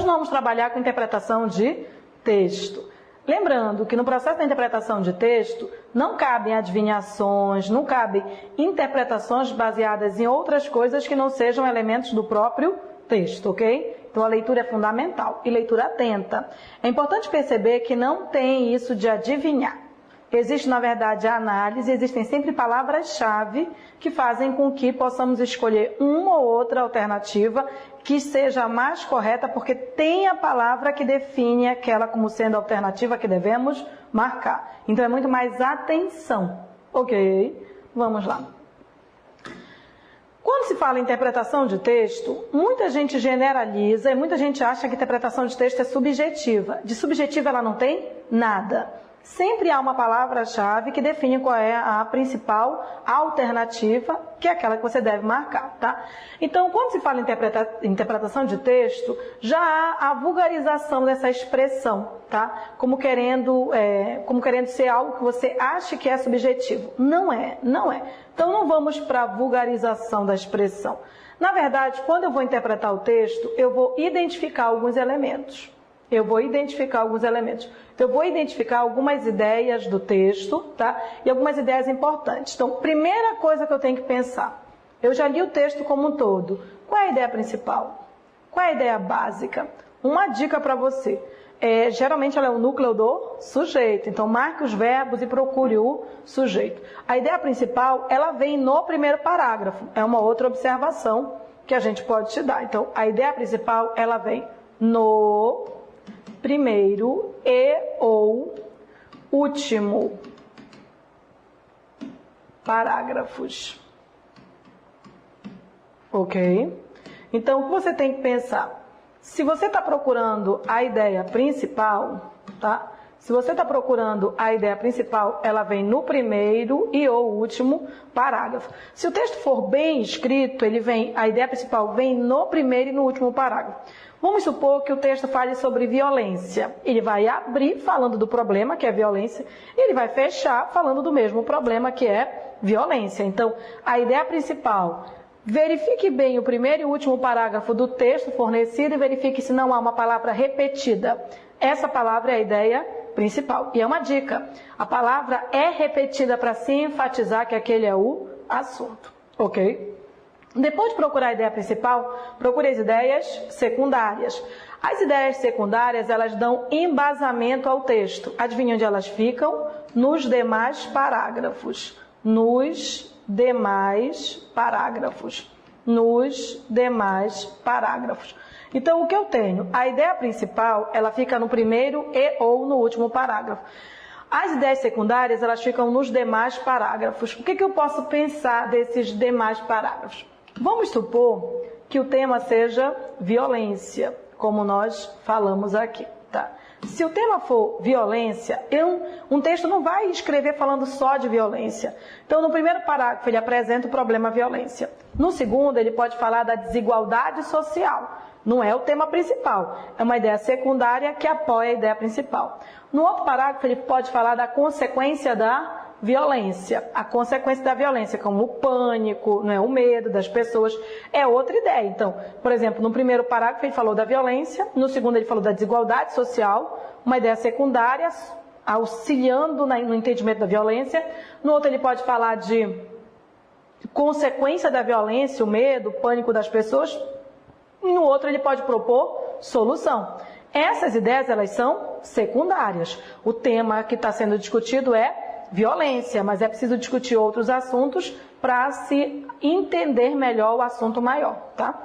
Hoje nós vamos trabalhar com interpretação de texto. Lembrando que no processo da interpretação de texto não cabem adivinhações, não cabem interpretações baseadas em outras coisas que não sejam elementos do próprio texto, ok? Então a leitura é fundamental e leitura atenta. É importante perceber que não tem isso de adivinhar. Existe, na verdade, a análise, existem sempre palavras-chave que fazem com que possamos escolher uma ou outra alternativa que seja a mais correta, porque tem a palavra que define aquela como sendo a alternativa que devemos marcar. Então é muito mais atenção, ok? Vamos lá. Quando se fala em interpretação de texto, muita gente generaliza e muita gente acha que a interpretação de texto é subjetiva. De subjetiva ela não tem nada. Sempre há uma palavra-chave que define qual é a principal alternativa, que é aquela que você deve marcar, tá? Então, quando se fala em interpretação de texto, já há a vulgarização dessa expressão, tá? Como querendo ser algo que você acha que é subjetivo. Não é. Então, não vamos para a vulgarização da expressão. Na verdade, quando eu vou interpretar o texto, eu vou identificar alguns elementos. Eu vou identificar algumas ideias do texto, tá? E algumas ideias importantes. Então, primeira coisa que eu tenho que pensar. Eu já li o texto como um todo. Qual é a ideia principal? Qual é a ideia básica? Uma dica para você. Geralmente ela é o núcleo do sujeito. Então, marque os verbos e procure o sujeito. A ideia principal, ela vem no primeiro parágrafo. É uma outra observação que a gente pode te dar. Então, a ideia principal, ela vem no primeiro e ou último parágrafos. Ok? Então, o que você tem que pensar? Se você está procurando a ideia principal, tá? Se você está procurando a ideia principal, ela vem no primeiro e ou último parágrafo. Se o texto for bem escrito, a ideia principal vem no primeiro e no último parágrafo. Vamos supor que o texto fale sobre violência. Ele vai abrir falando do problema, que é violência, e ele vai fechar falando do mesmo problema, que é violência. Então, a ideia principal, verifique bem o primeiro e o último parágrafo do texto fornecido e verifique se não há uma palavra repetida. Essa palavra é a ideia principal. E é uma dica. A palavra é repetida para se enfatizar que aquele é o assunto. Ok? Depois de procurar a ideia principal, procure as ideias secundárias. As ideias secundárias, elas dão embasamento ao texto. Adivinha onde elas ficam? Nos demais parágrafos. Nos demais parágrafos. Então, o que eu tenho? A ideia principal, ela fica no primeiro e ou no último parágrafo. As ideias secundárias, elas ficam nos demais parágrafos. O que eu posso pensar desses demais parágrafos? Vamos supor que o tema seja violência, como nós falamos aqui, tá? Se o tema for violência, um texto não vai escrever falando só de violência. Então, no primeiro parágrafo, ele apresenta o problema violência. No segundo, ele pode falar da desigualdade social. Não é o tema principal, é uma ideia secundária que apoia a ideia principal. No outro parágrafo, ele pode falar da consequência da violência. A consequência da violência, como o pânico, o medo das pessoas, é outra ideia. Então, por exemplo, no primeiro parágrafo ele falou da violência, no segundo ele falou da desigualdade social, uma ideia secundária, auxiliando no entendimento da violência. No outro ele pode falar de consequência da violência, o medo, o pânico das pessoas. E no outro ele pode propor solução. Essas ideias, elas são secundárias. O tema que está sendo discutido é violência, mas é preciso discutir outros assuntos para se entender melhor o assunto maior, tá?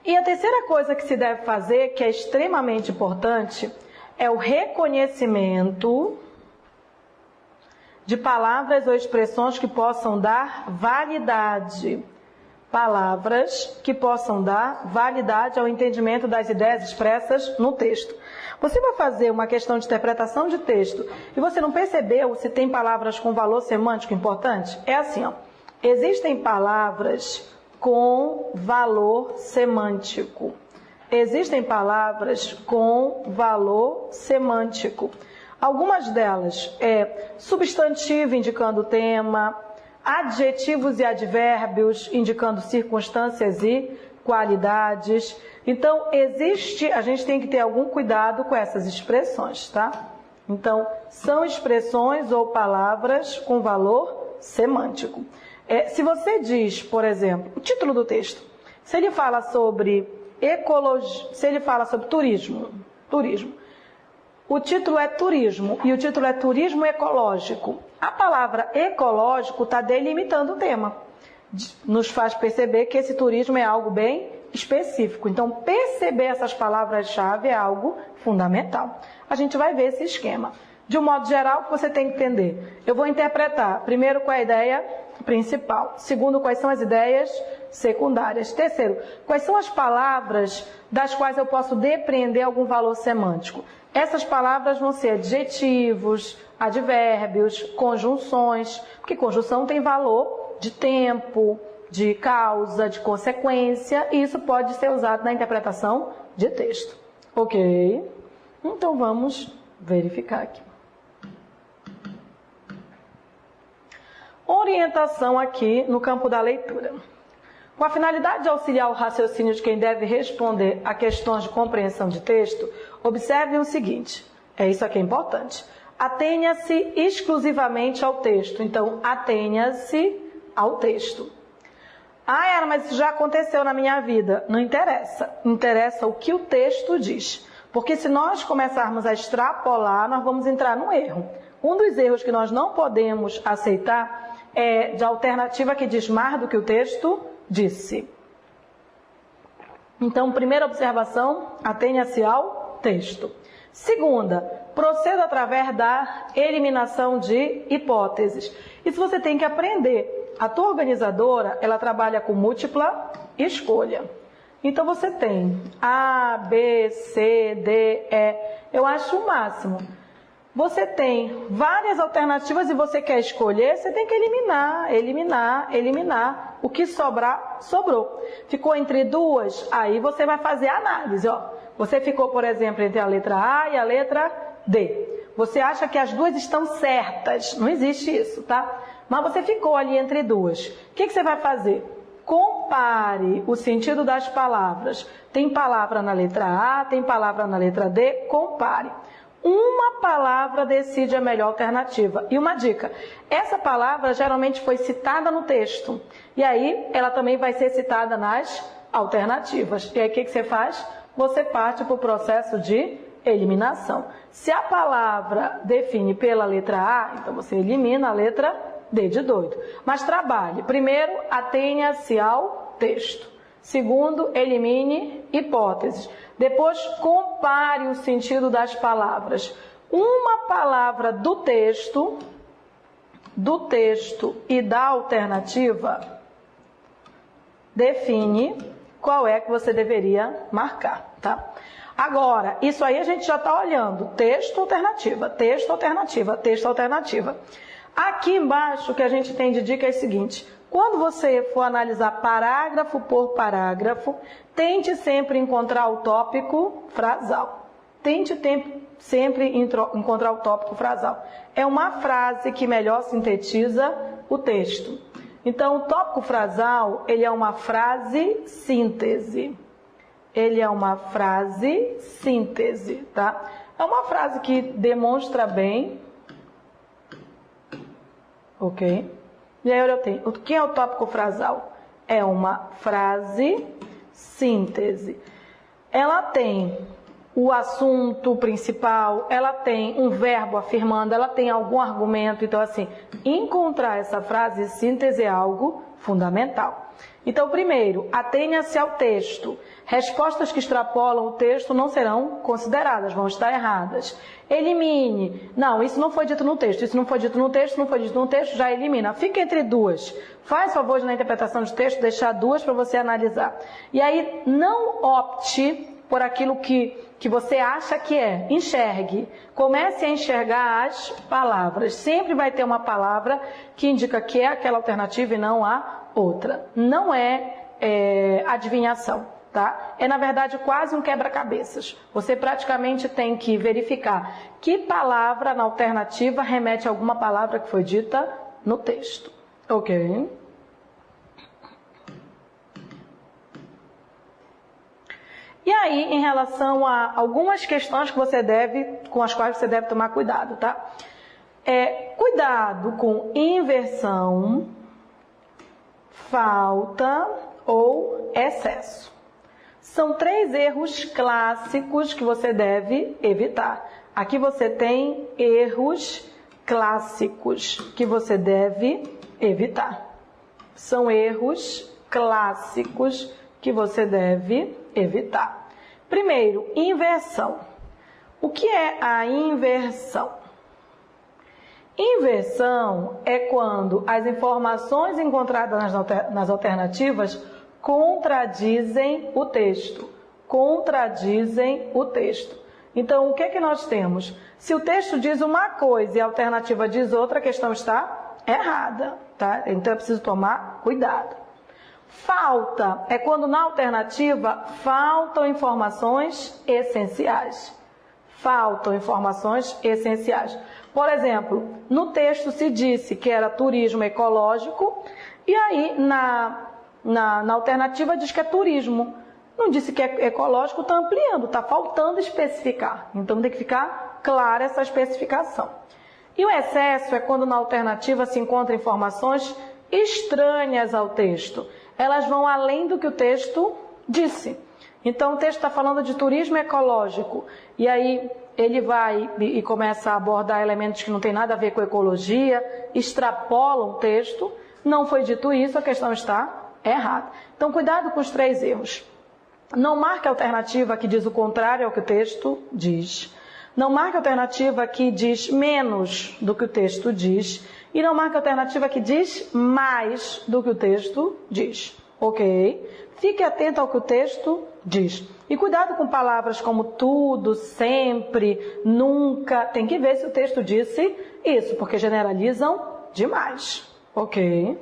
E a terceira coisa que se deve fazer, que é extremamente importante, é o reconhecimento de palavras ou expressões que possam dar validade. Palavras que possam dar validade ao entendimento das ideias expressas no texto. Você vai fazer uma questão de interpretação de texto e você não percebeu se tem palavras com valor semântico importante? É assim, ó. Existem palavras com valor semântico. Existem palavras com valor semântico. Algumas delas é substantivo indicando tema, adjetivos e advérbios indicando circunstâncias e qualidades. Então, a gente tem que ter algum cuidado com essas expressões, tá? Então, são expressões ou palavras com valor semântico. Se você diz, por exemplo, o título do texto, se ele fala sobre ecologia, se ele fala sobre turismo, o título é turismo e o título é turismo ecológico. A palavra ecológico está delimitando o tema. Nos faz perceber que esse turismo é algo bem específico. Então, perceber essas palavras-chave é algo fundamental. A gente vai ver esse esquema. De um modo geral, você tem que entender. Eu vou interpretar, primeiro, qual é a ideia principal. Segundo, quais são as ideias secundárias. Terceiro, quais são as palavras das quais eu posso depreender algum valor semântico. Essas palavras vão ser adjetivos, advérbios, conjunções, porque conjunção tem valor de tempo, de causa, de consequência, e isso pode ser usado na interpretação de texto. Ok? Então vamos verificar aqui. Orientação aqui no campo da leitura. Com a finalidade de auxiliar o raciocínio de quem deve responder a questões de compreensão de texto, observem o seguinte, isso aqui é importante. Atenha-se exclusivamente ao texto. Então, atenha-se ao texto. Era, mas isso já aconteceu na minha vida. Não interessa. Interessa o que o texto diz. Porque se nós começarmos a extrapolar, nós vamos entrar num erro. Um dos erros que nós não podemos aceitar é de alternativa que diz mais do que o texto disse. Então, primeira observação, atenha-se ao texto. Segunda, proceda através da eliminação de hipóteses. Isso você tem que aprender. A tua organizadora, ela trabalha com múltipla escolha. Então, você tem A, B, C, D, E. Eu acho o máximo. Você tem várias alternativas e você quer escolher, você tem que eliminar. O que sobrar, sobrou. Ficou entre duas? Aí você vai fazer a análise. Você ficou, por exemplo, entre a letra A e a letra D. Você acha que as duas estão certas. Não existe isso, tá? Mas você ficou ali entre duas. O que você vai fazer? Compare o sentido das palavras. Tem palavra na letra A, tem palavra na letra D, compare. Uma palavra decide a melhor alternativa. E uma dica, essa palavra geralmente foi citada no texto. E aí, ela também vai ser citada nas alternativas. E aí, o que você faz? Você parte para o processo de eliminação. Se a palavra define pela letra A, então você elimina a letra D de doido. Mas trabalhe. Primeiro, atenha-se ao texto. Segundo, elimine hipóteses. Depois, compare o sentido das palavras. Uma palavra do texto e da alternativa define qual é que você deveria marcar, tá? Agora, isso aí a gente já está olhando. Texto, alternativa, texto, alternativa, texto, alternativa. Aqui embaixo, o que a gente tem de dica é o seguinte. Quando você for analisar parágrafo por parágrafo, tente sempre encontrar o tópico frasal. Tente sempre encontrar o tópico frasal. É uma frase que melhor sintetiza o texto. Então, o tópico frasal, ele é uma frase síntese. Ele é uma frase síntese, tá? É uma frase que demonstra bem. Ok? E aí eu tenho, o que é o tópico frasal? É uma frase síntese. Ela tem o assunto principal, ela tem um verbo afirmando, ela tem algum argumento. Então, assim, encontrar essa frase síntese é algo fundamental. Então, primeiro, atenha-se ao texto. Respostas que extrapolam o texto não serão consideradas, vão estar erradas. Elimine. Não, isso não foi dito no texto, isso não foi dito no texto, não foi dito no texto, já elimina. Fica entre duas. Faz favor de, na interpretação de texto, deixar duas para você analisar. E aí, não opte por aquilo que você acha que é. Enxergue. Comece a enxergar as palavras. Sempre vai ter uma palavra que indica que é aquela alternativa e não a outra. Não é adivinhação, tá? É, na verdade, quase um quebra-cabeças. Você praticamente tem que verificar que palavra na alternativa remete a alguma palavra que foi dita no texto. Ok? E aí, em relação a algumas questões com as quais você deve tomar cuidado, tá? Cuidado com inversão, falta ou excesso. São 3 erros clássicos que você deve evitar. Aqui você tem erros clássicos que você deve evitar. São erros clássicos que você deve evitar. Primeiro, inversão. O que é a inversão? Inversão é quando as informações encontradas nas alternativas contradizem o texto. Contradizem o texto. Então, o que é que nós temos? Se o texto diz uma coisa e a alternativa diz outra, a questão está errada, tá? Então, é preciso tomar cuidado. Falta é quando na alternativa faltam informações essenciais. Faltam informações essenciais. Por exemplo, no texto se disse que era turismo ecológico e aí na alternativa diz que é turismo. Não disse que é ecológico, está ampliando, está faltando especificar. Então tem que ficar clara essa especificação. E o excesso é quando na alternativa se encontram informações estranhas ao texto. Elas vão além do que o texto disse. Então o texto está falando de turismo ecológico. E aí ele vai e começa a abordar elementos que não tem nada a ver com ecologia, extrapola o texto. Não foi dito isso, a questão está errada. Então cuidado com os 3 erros. Não marque a alternativa que diz o contrário ao que o texto diz. Não marque a alternativa que diz menos do que o texto diz. E não marque a alternativa que diz mais do que o texto diz. Ok? Fique atento ao que o texto diz. E cuidado com palavras como tudo, sempre, nunca. Tem que ver se o texto disse isso, porque generalizam demais. Ok?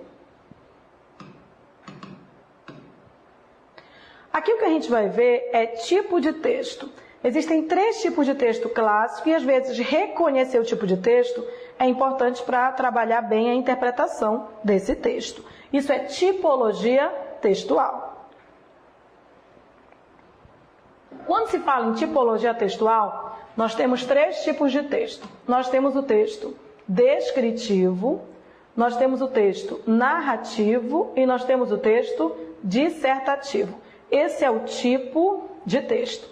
Aqui o que a gente vai ver é tipo de texto. Existem 3 tipos de texto clássico e às vezes reconhecer o tipo de texto é importante para trabalhar bem a interpretação desse texto. Isso é tipologia textual. Quando se fala em tipologia textual, nós temos 3 tipos de texto. Nós temos o texto descritivo, nós temos o texto narrativo e nós temos o texto dissertativo. Esse é o tipo de texto.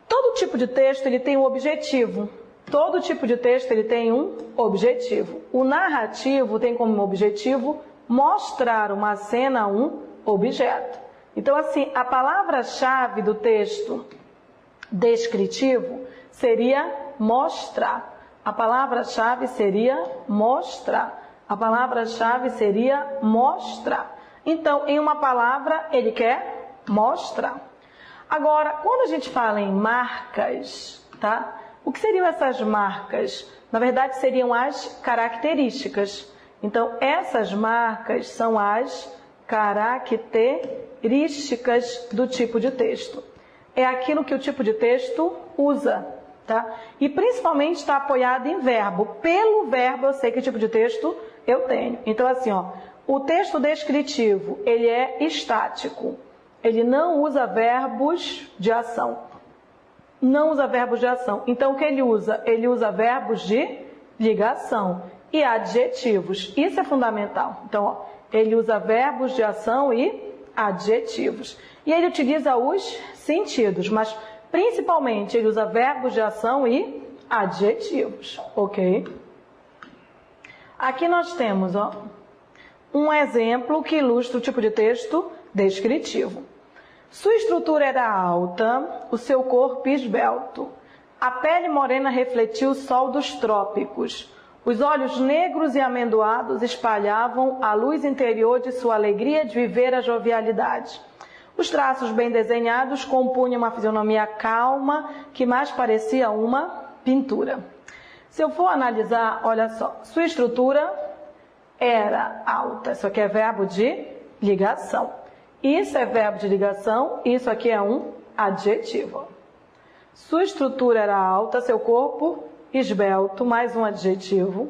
Todo tipo de texto ele tem um objetivo. Todo tipo de texto ele tem um objetivo. O narrativo tem como objetivo mostrar uma cena, um objeto. Então, assim, a palavra-chave do texto descritivo seria mostrar. A palavra-chave seria mostrar. A palavra-chave seria mostrar. Então, em uma palavra, ele quer mostrar. Agora, quando a gente fala em marcas, tá? O que seriam essas marcas? Na verdade, seriam as características. Então, essas marcas são as características do tipo de texto. É aquilo que o tipo de texto usa, tá? E principalmente está apoiado em verbo. Pelo verbo eu sei que tipo de texto eu tenho. Então, assim, ó, o texto descritivo, ele é estático. Ele não usa verbos de ação. Não usa verbos de ação. Então, o que ele usa? Ele usa verbos de ligação e adjetivos. Isso é fundamental. Então, ó, ele usa verbos de ação e adjetivos. E ele utiliza os sentidos, mas principalmente ele usa verbos de ação e adjetivos. Ok? Aqui nós temos, ó, um exemplo que ilustra o tipo de texto descritivo. Sua estrutura era alta, o seu corpo esbelto. A pele morena refletia o sol dos trópicos. Os olhos negros e amendoados espalhavam a luz interior de sua alegria de viver a jovialidade. Os traços bem desenhados compunham uma fisionomia calma que mais parecia uma pintura. Se eu for analisar, olha só, sua estrutura era alta. Isso aqui é verbo de ligação. Isso é verbo de ligação, isso aqui é um adjetivo. Sua estrutura era alta, seu corpo esbelto, mais um adjetivo.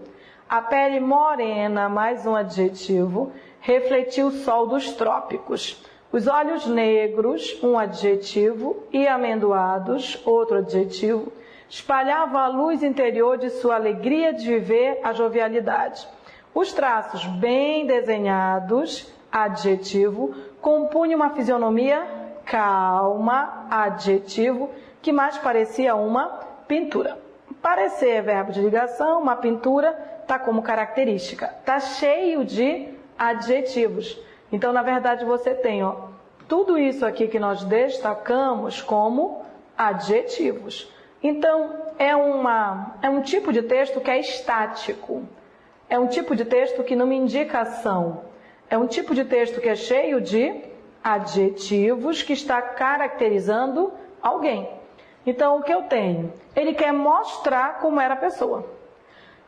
A pele morena, mais um adjetivo. Refletiu o sol dos trópicos. Os olhos negros, um adjetivo, e amendoados, outro adjetivo, espalhava a luz interior de sua alegria de viver a jovialidade. Os traços bem desenhados, adjetivo, compunham uma fisionomia calma, adjetivo, que mais parecia uma pintura. Parecer é verbo de ligação, uma pintura está como característica. Está cheio de adjetivos. Então, na verdade, você tem tudo isso aqui que nós destacamos como adjetivos. Então, é um tipo de texto que é estático. É um tipo de texto que não me indica ação. É um tipo de texto que é cheio de adjetivos que está caracterizando alguém. Então, o que eu tenho? Ele quer mostrar como era a pessoa.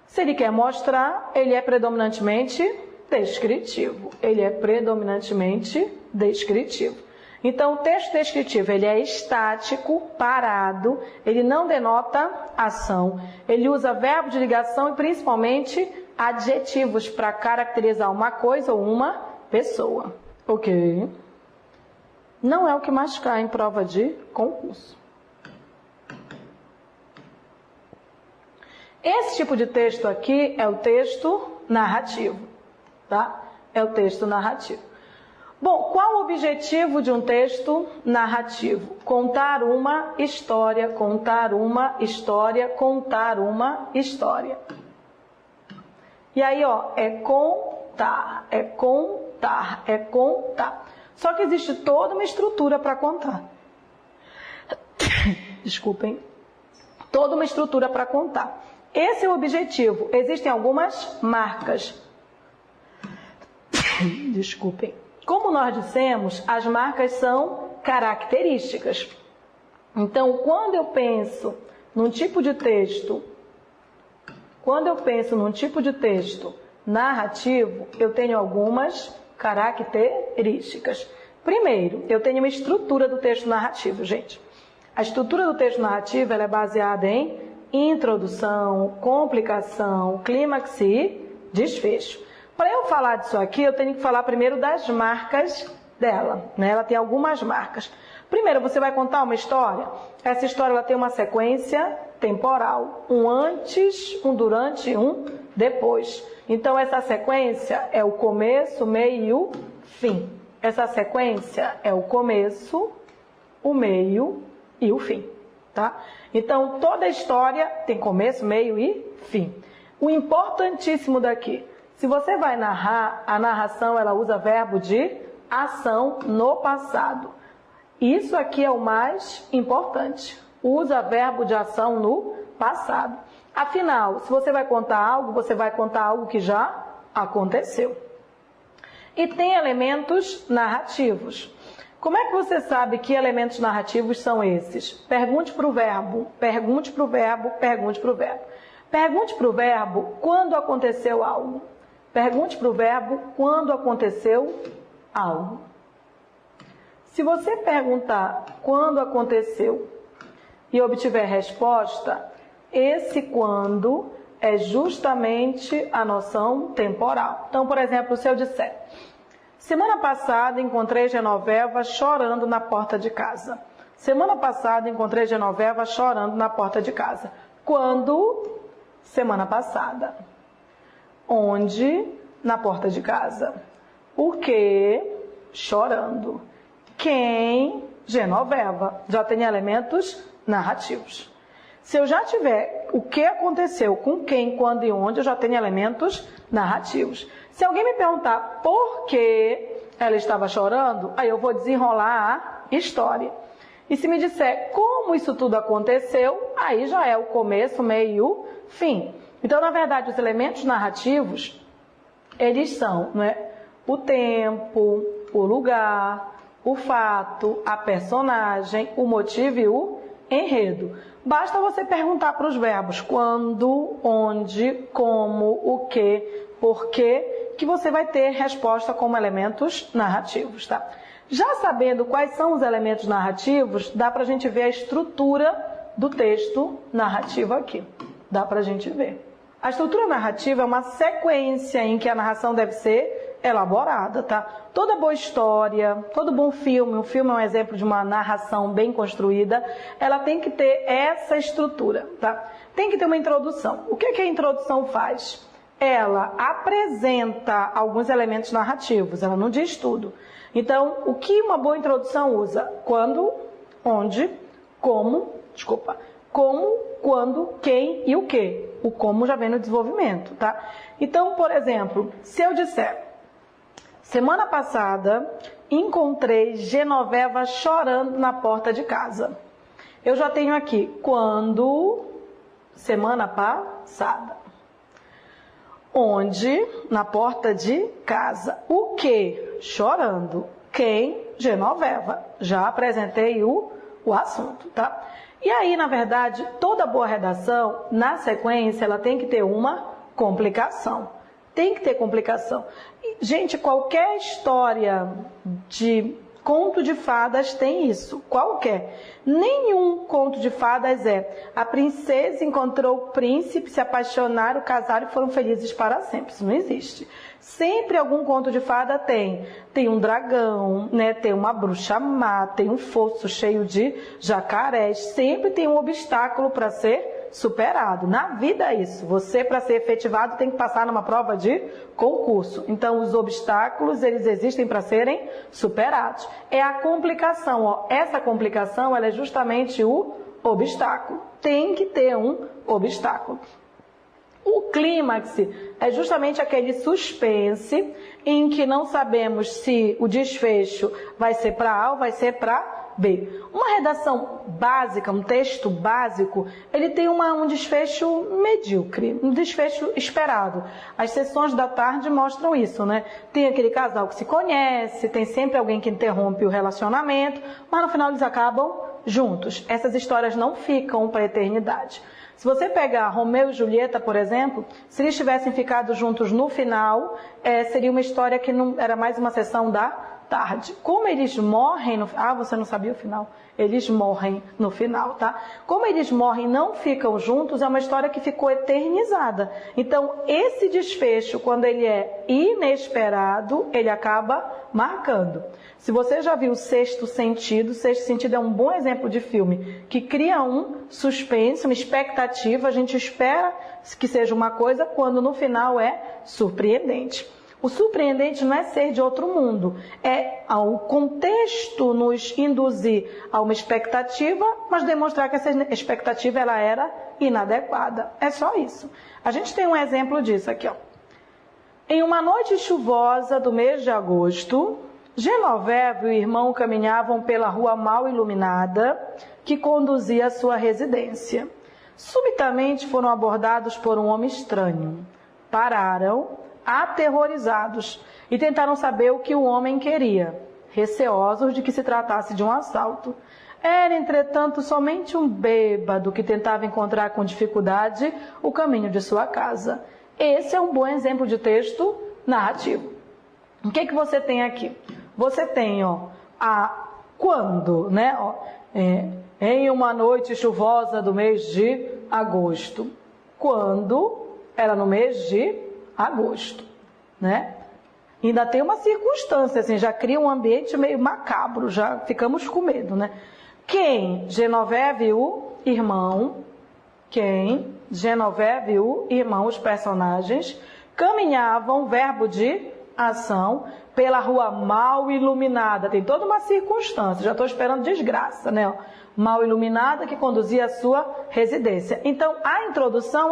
Se ele quer mostrar, ele é predominantemente descritivo. Ele é predominantemente descritivo. Então, o texto descritivo, ele é estático, parado, ele não denota ação. Ele usa verbo de ligação e, principalmente, adjetivos para caracterizar uma coisa ou uma pessoa. Ok? Não é o que mais cai em prova de concurso. Esse tipo de texto aqui é o texto narrativo, tá? É o texto narrativo. Bom, qual o objetivo de um texto narrativo? Contar uma história, contar uma história, contar uma história. E aí, é contar, é contar, é contar. Só que existe toda uma estrutura para contar. Desculpem. Toda uma estrutura para contar. Esse é o objetivo. Existem algumas marcas. Desculpem. Como nós dissemos, as marcas são características. Então, quando eu penso num tipo de texto, narrativo, eu tenho algumas características. Primeiro, eu tenho uma estrutura do texto narrativo, gente. A estrutura do texto narrativo ela é baseada em introdução, complicação, clímax e desfecho. Para eu falar disso aqui, eu tenho que falar primeiro das marcas dela, né? Ela tem algumas marcas. Primeiro, você vai contar uma história. Essa história ela tem uma sequência temporal. Um antes, um durante e um depois. Então, essa sequência é o começo, o meio e o fim. Essa sequência é o começo, o meio e o fim. Tá? Então, toda a história tem começo, meio e fim. O importantíssimo daqui, se você vai narrar, a narração ela usa verbo de ação no passado. Isso aqui é o mais importante. Usa verbo de ação no passado. Afinal, se você vai contar algo que já aconteceu. E tem elementos narrativos. Como é que você sabe que elementos narrativos são esses? Pergunte para o verbo, pergunte para o verbo, pergunte para o verbo. Pergunte para o verbo quando aconteceu algo. Pergunte para o verbo quando aconteceu algo. Se você perguntar quando aconteceu e obtiver resposta, esse quando é justamente a noção temporal. Então, por exemplo, se eu disser: semana passada encontrei Genoveva chorando na porta de casa. Semana passada encontrei Genoveva chorando na porta de casa. Quando? Semana passada. Onde? Na porta de casa. Por quê? Chorando. Quem? Genoveva. Já tem elementos narrativos. Se eu já tiver o que aconteceu, com quem, quando e onde, eu já tenho elementos narrativos. Se alguém me perguntar por que ela estava chorando, aí eu vou desenrolar a história. E se me disser como isso tudo aconteceu, aí já é o começo, meio e o fim. Então, na verdade, os elementos narrativos, eles são, o tempo, o lugar, o fato, a personagem, o motivo e o enredo. Basta você perguntar para os verbos quando, onde, como, o que, porquê, que você vai ter resposta como elementos narrativos, tá? Já sabendo quais são os elementos narrativos, dá para a gente ver a estrutura do texto narrativo aqui. Dá para a gente ver. A estrutura narrativa é uma sequência em que a narração deve ser elaborada, tá? Toda boa história, todo bom filme, um filme é um exemplo de uma narração bem construída, ela tem que ter essa estrutura, tá? Tem que ter uma introdução. O que a introdução faz? Ela apresenta alguns elementos narrativos, ela não diz tudo. Então, o que uma boa introdução usa? Quando, onde, como, quando, quem e o que. O como já vem no desenvolvimento, tá? Então, por exemplo, se eu disser, semana passada encontrei Genoveva chorando na porta de casa. Eu já tenho aqui, quando, semana passada. Onde, na porta de casa. O que? Chorando. Quem? Genoveva. Já apresentei o assunto, tá? E aí, na verdade, toda boa redação, na sequência, ela tem que ter uma complicação. Tem que ter complicação. E, gente, qualquer história de conto de fadas tem isso. Qualquer. Nenhum conto de fadas é a princesa encontrou o príncipe, se apaixonaram, casaram e foram felizes para sempre. Isso não existe. Sempre algum conto de fada tem um dragão, né? Tem uma bruxa má, tem um fosso cheio de jacarés. Sempre tem um obstáculo para ser superado. Na vida é isso. Você, para ser efetivado, tem que passar numa prova de concurso. Então, os obstáculos, eles existem para serem superados. É a complicação, ó. Essa complicação, ela é justamente o obstáculo. Tem que ter um obstáculo. O clímax é justamente aquele suspense em que não sabemos se o desfecho vai ser para A ou vai ser para B. Uma redação básica, um texto básico, ele tem um desfecho medíocre, um desfecho esperado. As sessões da tarde mostram isso, né? Tem aquele casal que se conhece, tem sempre alguém que interrompe o relacionamento, mas no final eles acabam juntos. Essas histórias não ficam para a eternidade. Se você pegar Romeu e Julieta, por exemplo, se eles tivessem ficado juntos no final, seria uma história que não era mais uma sessão da tarde. Como eles morrem no... Ah, você não sabia o final? Eles morrem no final, tá? Como eles morrem e não ficam juntos, é uma história que ficou eternizada. Então, esse desfecho, quando ele é inesperado, ele acaba marcando. Se você já viu Sexto Sentido é um bom exemplo de filme que cria um suspense, uma expectativa, a gente espera que seja uma coisa, quando no final é surpreendente. O surpreendente não é ser de outro mundo, é o contexto nos induzir a uma expectativa, mas demonstrar que essa expectativa ela era inadequada. É só isso. A gente tem um exemplo disso aqui, ó. Em uma noite chuvosa do mês de agosto, Genoveva e o irmão caminhavam pela rua mal iluminada que conduzia à sua residência. Subitamente foram abordados por um homem estranho. Pararam, aterrorizados, e tentaram saber o que o homem queria, receosos de que se tratasse de um assalto. Era, entretanto, somente um bêbado que tentava encontrar com dificuldade o caminho de sua casa. Esse é um bom exemplo de texto narrativo. O que você tem aqui? Você tem, ó, quando, né? Ó, em uma noite chuvosa do mês de agosto. Quando era no mês de agosto, né? Ainda tem uma circunstância, assim, já cria um ambiente meio macabro, já ficamos com medo, né? Quem? Genoveva e o irmão. Quem? Genoveva e o irmão, os personagens, caminhavam, verbo de ação, pela rua mal iluminada. Tem toda uma circunstância, já estou esperando desgraça, né? Mal iluminada que conduzia à sua residência. Então, a introdução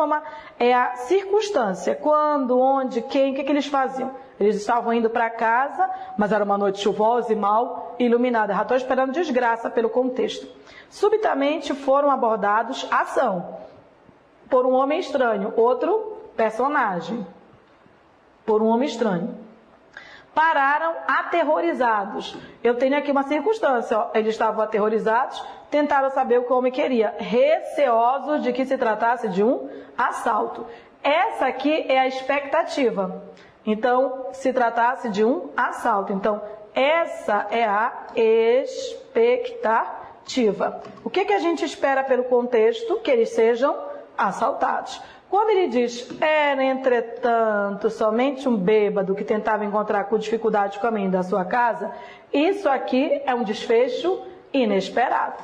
é a circunstância. Quando, onde, quem, o que eles faziam? Eles estavam indo para casa, mas era uma noite chuvosa e mal iluminada. Já estou esperando desgraça pelo contexto. Subitamente foram abordados, ação, por um homem estranho, outro personagem, por um homem estranho. Pararam aterrorizados. Eu tenho aqui uma circunstância, ó. Eles estavam aterrorizados, tentaram saber o que o homem queria, receosos de que se tratasse de um assalto. Essa aqui é a expectativa. Então, se tratasse de um assalto. Então, essa é a expectativa. O que a gente espera pelo contexto? Que eles sejam assaltados. Quando ele diz, era, entretanto, somente um bêbado que tentava encontrar com dificuldade o caminho da sua casa, isso aqui é um desfecho inesperado.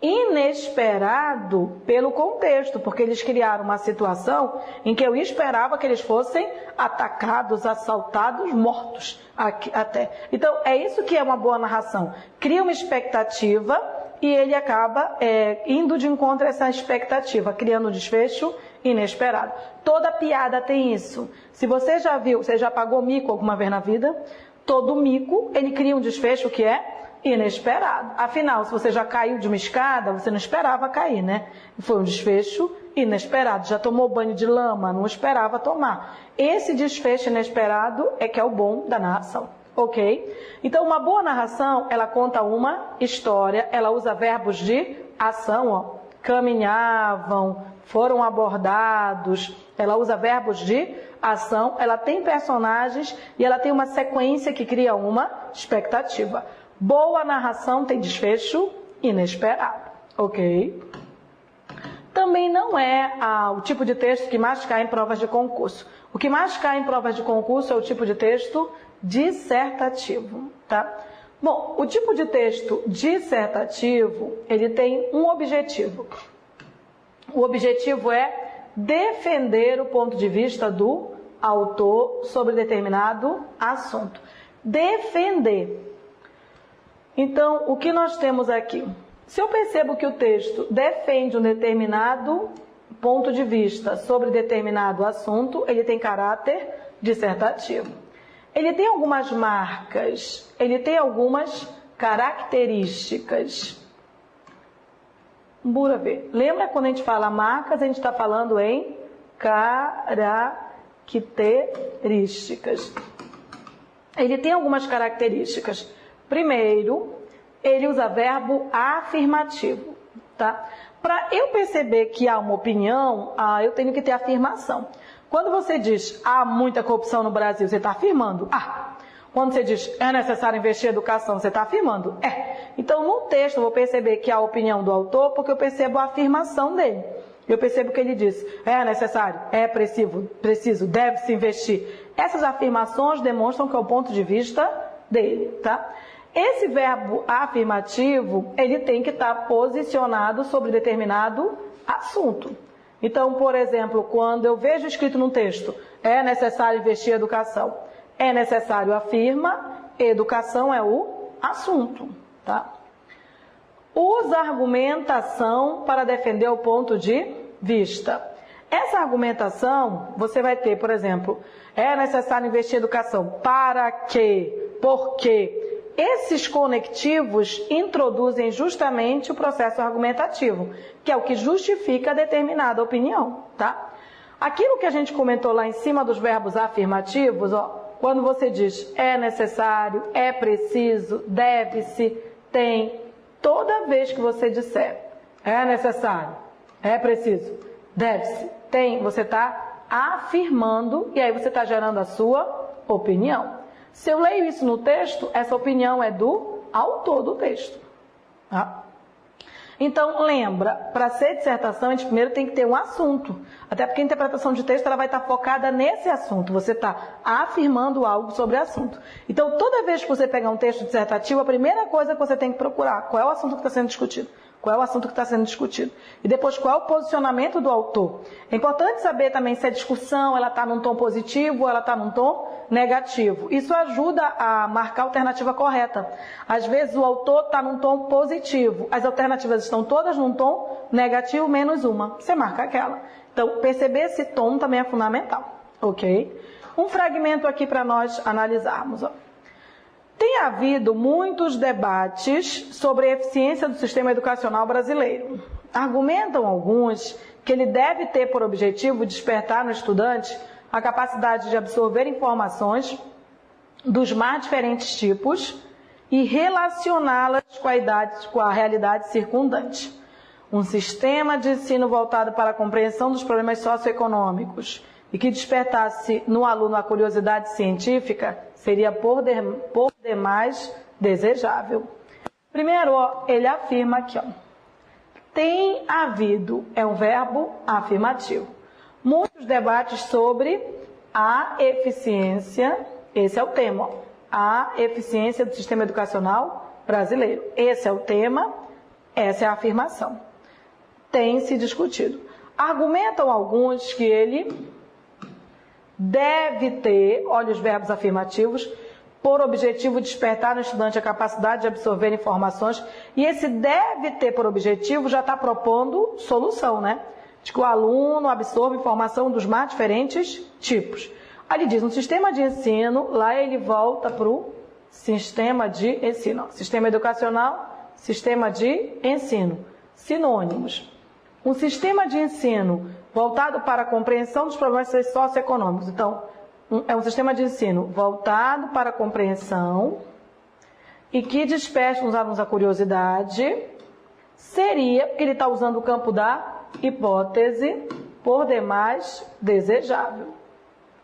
Inesperado pelo contexto, porque eles criaram uma situação em que eu esperava que eles fossem atacados, assaltados, mortos até. Então, é isso que é uma boa narração. Cria uma expectativa e ele acaba indo de encontro a essa expectativa, criando um desfecho inesperado. Toda piada tem isso. Se você já viu, você já pagou mico alguma vez na vida? Todo mico, ele cria um desfecho que é inesperado. Afinal, se você já caiu de uma escada, você não esperava cair, né? Foi um desfecho inesperado. Já tomou banho de lama, não esperava tomar. Esse desfecho inesperado é que é o bom da narração, ok? Então, uma boa narração, ela conta uma história, ela usa verbos de ação, ó, caminhavam, foram abordados, ela usa verbos de ação, ela tem personagens e ela tem uma sequência que cria uma expectativa. Boa narração tem desfecho inesperado, ok? Também não é o tipo de texto que mais cai em provas de concurso. O que mais cai em provas de concurso é o tipo de texto dissertativo, tá? Bom, o tipo de texto dissertativo, ele tem um objetivo. O objetivo é defender o ponto de vista do autor sobre determinado assunto. Defender. Então, o que nós temos aqui? Se eu percebo que o texto defende um determinado ponto de vista sobre determinado assunto, ele tem caráter dissertativo. Ele tem algumas marcas, ele tem algumas características. Bora ver. Lembra quando a gente fala marcas, a gente está falando em características. Ele tem algumas características. Primeiro, ele usa verbo afirmativo, tá? Para eu perceber que há uma opinião, eu tenho que ter afirmação. Quando você diz, há muita corrupção no Brasil, você está afirmando, Quando você diz, é necessário investir em educação, você está afirmando, Então, no texto, eu vou perceber que há a opinião do autor, porque eu percebo a afirmação dele. Eu percebo que ele diz, é necessário, é preciso, deve-se investir. Essas afirmações demonstram que é o ponto de vista dele, tá? Esse verbo afirmativo, ele tem que estar posicionado sobre determinado assunto. Então, por exemplo, quando eu vejo escrito num texto, é necessário investir em educação, é necessário afirma, educação é o assunto, tá? Usa argumentação para defender o ponto de vista. Essa argumentação, você vai ter, por exemplo, é necessário investir em educação, para quê? Por quê? Esses conectivos introduzem justamente o processo argumentativo, que é o que justifica determinada opinião, tá? Aquilo que a gente comentou lá em cima dos verbos afirmativos, quando você diz é necessário, é preciso, deve-se, tem, toda vez que você disser é necessário, é preciso, deve-se, tem, você está afirmando e aí você está gerando a sua opinião. Se eu leio isso no texto, essa opinião é do autor do texto. Tá? Então, lembra, para ser dissertação, a gente primeiro tem que ter um assunto. Até porque a interpretação de texto ela vai estar focada nesse assunto. Você está afirmando algo sobre o assunto. Então, toda vez que você pegar um texto dissertativo, a primeira coisa que você tem que procurar, qual é o assunto que está sendo discutido? Qual é o assunto que está sendo discutido? E depois, qual é o posicionamento do autor? É importante saber também se a discussão ela está num tom positivo ou ela está num tom negativo. Isso ajuda a marcar a alternativa correta. Às vezes, o autor está num tom positivo. As alternativas estão todas num tom negativo, menos uma. Você marca aquela. Então, perceber esse tom também é fundamental. Ok? Um fragmento aqui para nós analisarmos. Tem havido muitos debates sobre a eficiência do sistema educacional brasileiro. Argumentam alguns que ele deve ter por objetivo despertar no estudante a capacidade de absorver informações dos mais diferentes tipos e relacioná-las com a realidade circundante. Um sistema de ensino voltado para a compreensão dos problemas socioeconômicos e que despertasse no aluno a curiosidade científica seria por demais desejável. Primeiro, ele afirma aqui, tem havido, é um verbo afirmativo. Muitos debates sobre a eficiência, esse é o tema, ó, a eficiência do sistema educacional brasileiro. Esse é o tema, essa é a afirmação. Tem se discutido. Argumentam alguns que ele deve ter, olha os verbos afirmativos, por objetivo despertar no estudante a capacidade de absorver informações, e esse deve ter por objetivo já está propondo solução, né? De que o aluno absorve informação dos mais diferentes tipos. Aí ele diz, no sistema de ensino, lá ele volta para o sistema de ensino. Sistema educacional, sistema de ensino. Sinônimos. Um sistema de ensino voltado para a compreensão dos problemas socioeconômicos. Então, é um sistema de ensino voltado para a compreensão e que desperta nos alunos a curiosidade, seria, porque ele está usando o campo da hipótese, por demais desejável.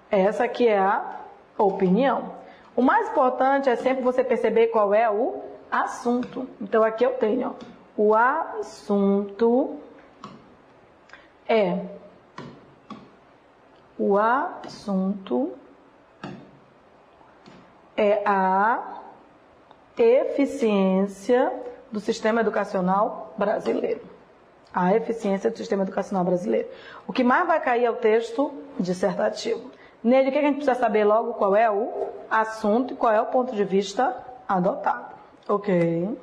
Essa aqui é a opinião. O mais importante é sempre você perceber qual é o assunto. Então, aqui eu tenho, ó, o assunto é... O assunto é a eficiência do sistema educacional brasileiro. A eficiência do sistema educacional brasileiro. O que mais vai cair é o texto dissertativo. Nele, o que a gente precisa saber logo? Qual é o assunto e qual é o ponto de vista adotado. Ok?